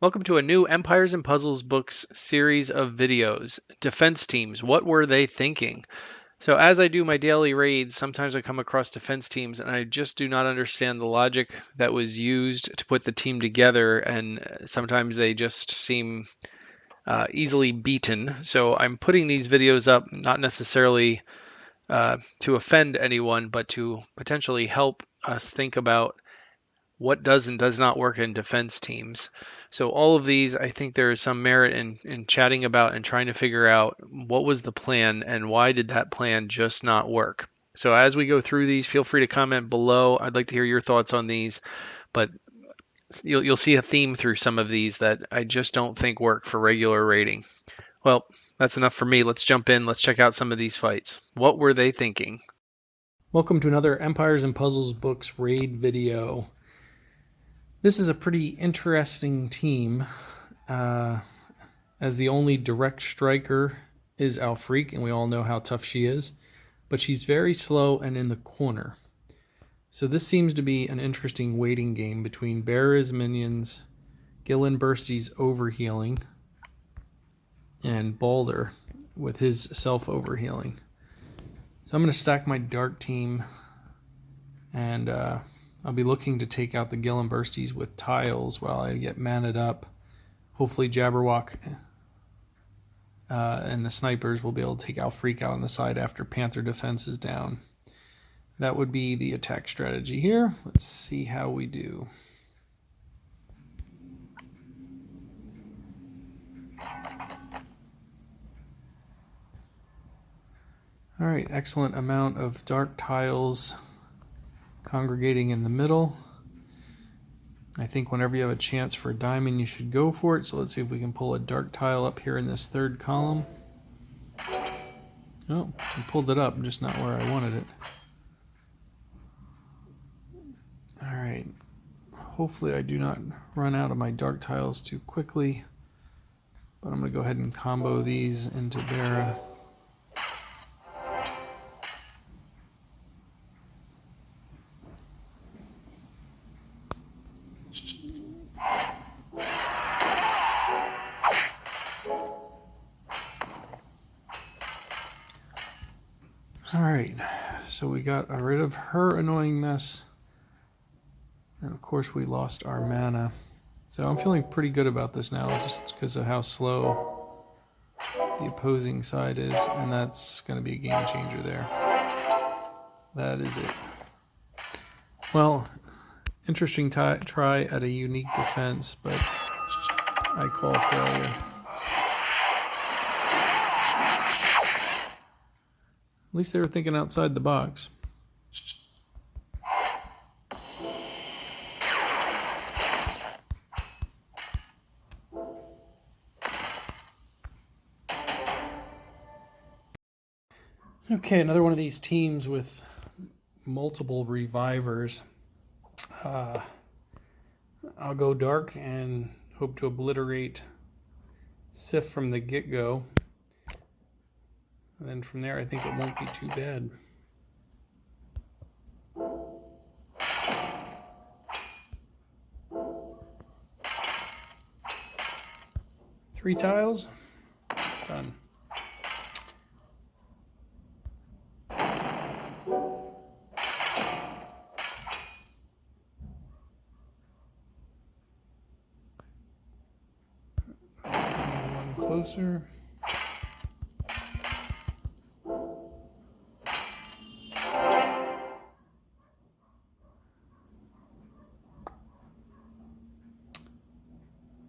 Welcome to a new Empires and Puzzles books series of videos. Defense teams, what were they thinking? So as I do my daily raids, sometimes I come across defense teams and I just do not understand the logic that was used to put the team together, and sometimes they just seem easily beaten. So I'm putting these videos up not necessarily to offend anyone, but to potentially help us think about what does and does not work in defense teams. So all of these, I think there is some merit in chatting about and trying to figure out what was the plan and why did that plan just not work. So as we go through these, feel free to comment below. I'd like to hear your thoughts on these, but you'll see a theme through some of these that I just don't think work for regular raiding. Well, that's enough for me. Let's jump in. Let's check out some of these fights. What were they thinking? Welcome to another Empires and Puzzles books raid video. This is a pretty interesting team, as the only direct striker is Alfreak, and we all know how tough she is, but she's very slow and in the corner. So this seems to be an interesting waiting game between Bera's minions, Gillen Bursty's overhealing, and Balder with his self-overhealing. So I'm going to stack my dark team, and I'll be looking to take out the Gillen Bursties with tiles while I get manned up. Hopefully Jabberwock and the snipers will be able to take Alfreak out on the side after Panther defense is down. That would be the attack strategy here. Let's see how we do. All right, excellent amount of dark tiles congregating in the middle. I think whenever you have a chance for a diamond, you should go for it. So let's see if we can pull a dark tile up here in this third column. Oh, I pulled it up, just not where I wanted it. All right. Hopefully I do not run out of my dark tiles too quickly, but I'm going to go ahead and combo these into Bera. Alright, so we got rid of her annoying mess, and of course we lost our mana. So I'm feeling pretty good about this now, just because of how slow the opposing side is, and that's going to be a game changer there. That is it. Well, interesting try at a unique defense, but I call failure. At least they were thinking outside the box. Okay, another one of these teams with multiple revivers. I'll go dark and hope to obliterate Sif from the get-go. And then from there, I think it won't be too bad. Three tiles. Done. One closer.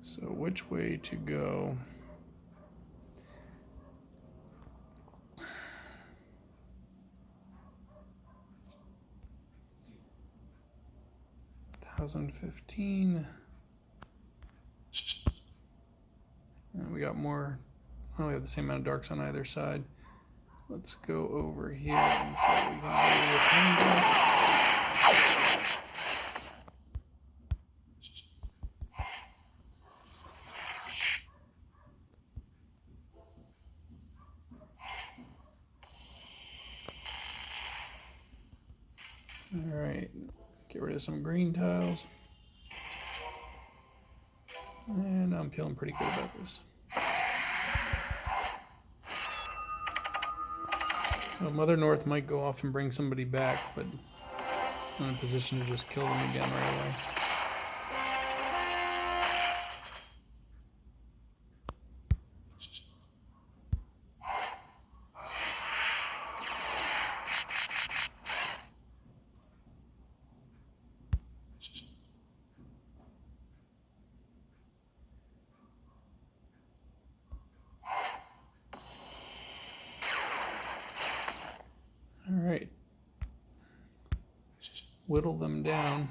So which way to go? $1,015. And we got more. Oh, we have the same amount of darks on either side. Let's go over here and see what we can do with him. All right, get rid of some green tiles. And I'm feeling pretty good about this. Well, Mother North might go off and bring somebody back, but I'm in a position to just kill them again right away. All right. Whittle them down.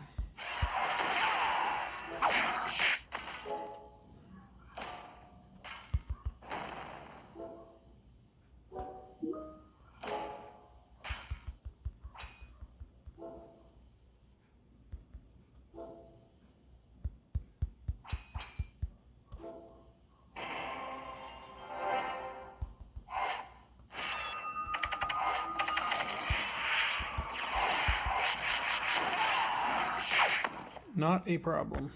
Not a problem.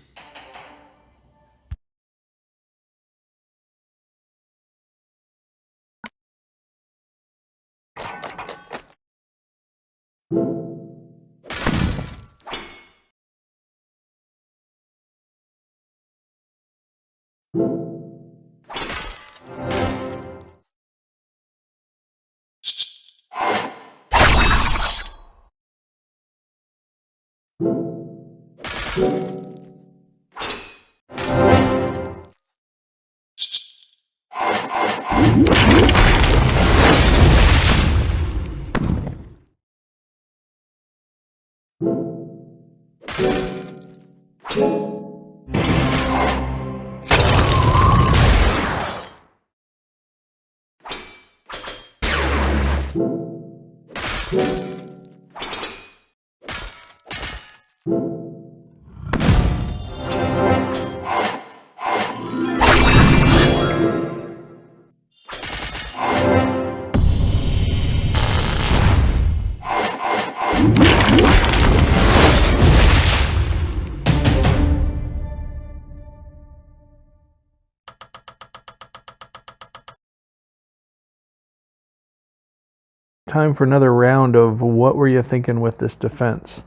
Time for another round of what were you thinking with this defense.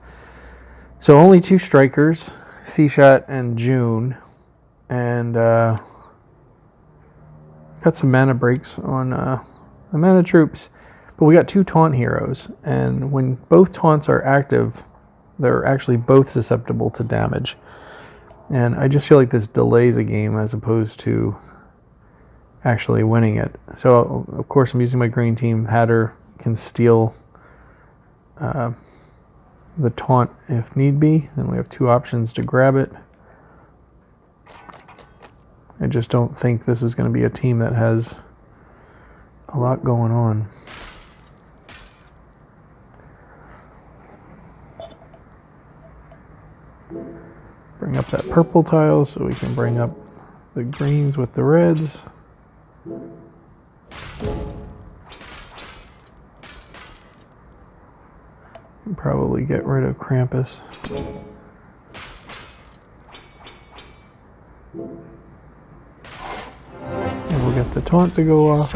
So only 2 strikers, C-Shot and June, and got some mana breaks on the mana troops, but we got 2 taunt heroes, and when both taunts are active, they're actually both susceptible to damage. And I just feel like this delays a game as opposed to actually winning it. So of course I'm using my green team. Hatter can steal the taunt if need be, and we have 2 options to grab it. I just don't think this is going to be a team that has a lot going on. Bring up that purple tile so we can bring up the greens with the reds. Probably get rid of Krampus. And we'll get the taunt to go off.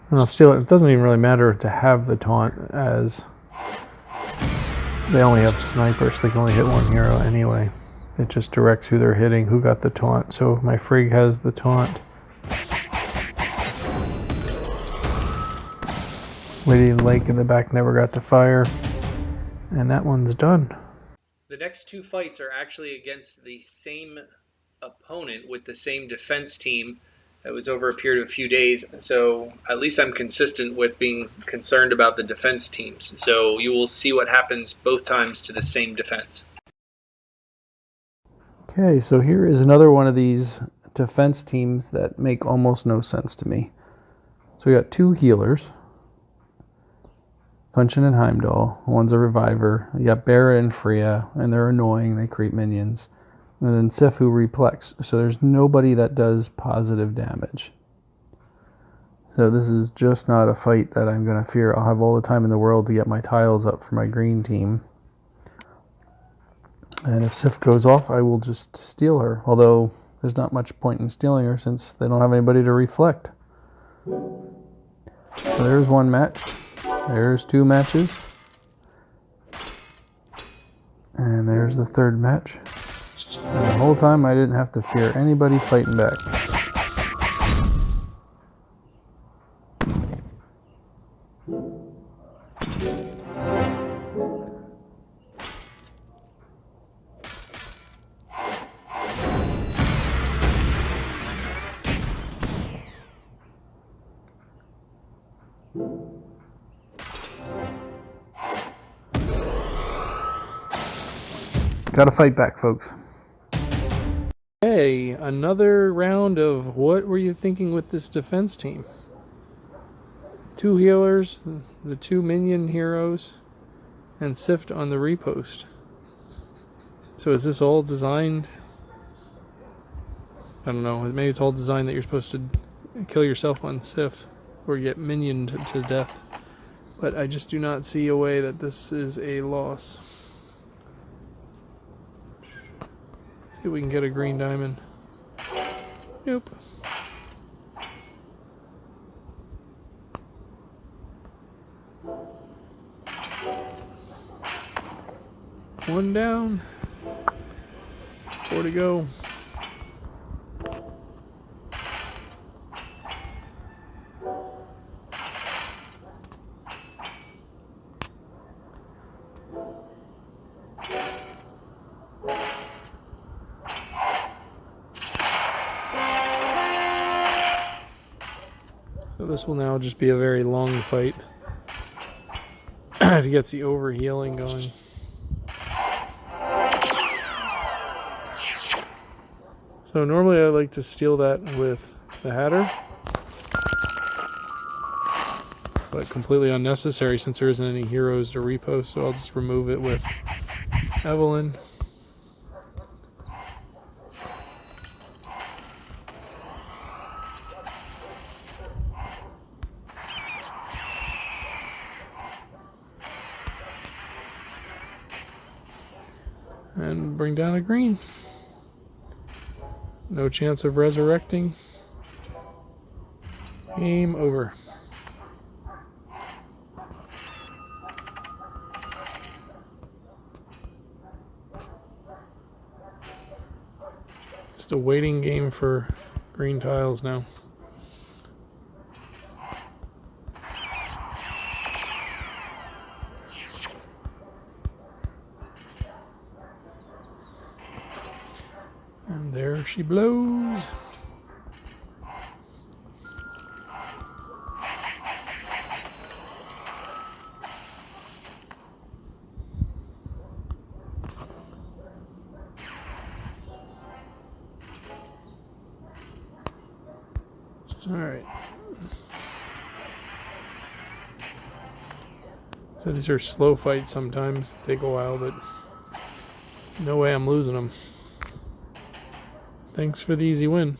And I'll steal it. It doesn't even really matter to have the taunt, as they only have snipers, so they can only hit 1 hero anyway. It just directs who they're hitting, who got the taunt. So my Frigg has the taunt. Lady Lake in the back never got to fire. And that one's done. The next 2 fights are actually against the same opponent with the same defense team. That was over a period of a few days, so at least I'm consistent with being concerned about the defense teams. So you will see what happens both times to the same defense. Okay, so here is another one of these defense teams that make almost no sense to me. So we got 2 healers, Punchin and Heimdall. One's a reviver. You got Barra and Freya, and they're annoying. They create minions. And then Sif, who replex. So there's nobody that does positive damage. So this is just not a fight that I'm going to fear. I'll have all the time in the world to get my tiles up for my green team. And if Sif goes off, I will just steal her. Although there's not much point in stealing her since they don't have anybody to reflect. So there's one match. There's two matches. And there's the third match. And the whole time I didn't have to fear anybody fighting back. Gotta fight back, folks. Hey, another round of what were you thinking with this defense team? Two healers, the two minion heroes, and Sift on the repost. So is this all designed? I don't know, maybe it's all designed that you're supposed to kill yourself on Sif or get minioned to death. But I just do not see a way that this is a loss. See if we can get a green diamond. Nope. One down. 4 to go. So this will now just be a very long fight. If he gets the overhealing going. So normally I like to steal that with the Hatter, but completely unnecessary since there isn't any heroes to repost, so I'll just remove it with Evelyn. And bring down a green. No chance of resurrecting. Game over. Just a waiting game for green tiles now. And there she blows. All right. So these are slow fights sometimes. Take a while, but no way I'm losing them. Thanks for the easy win.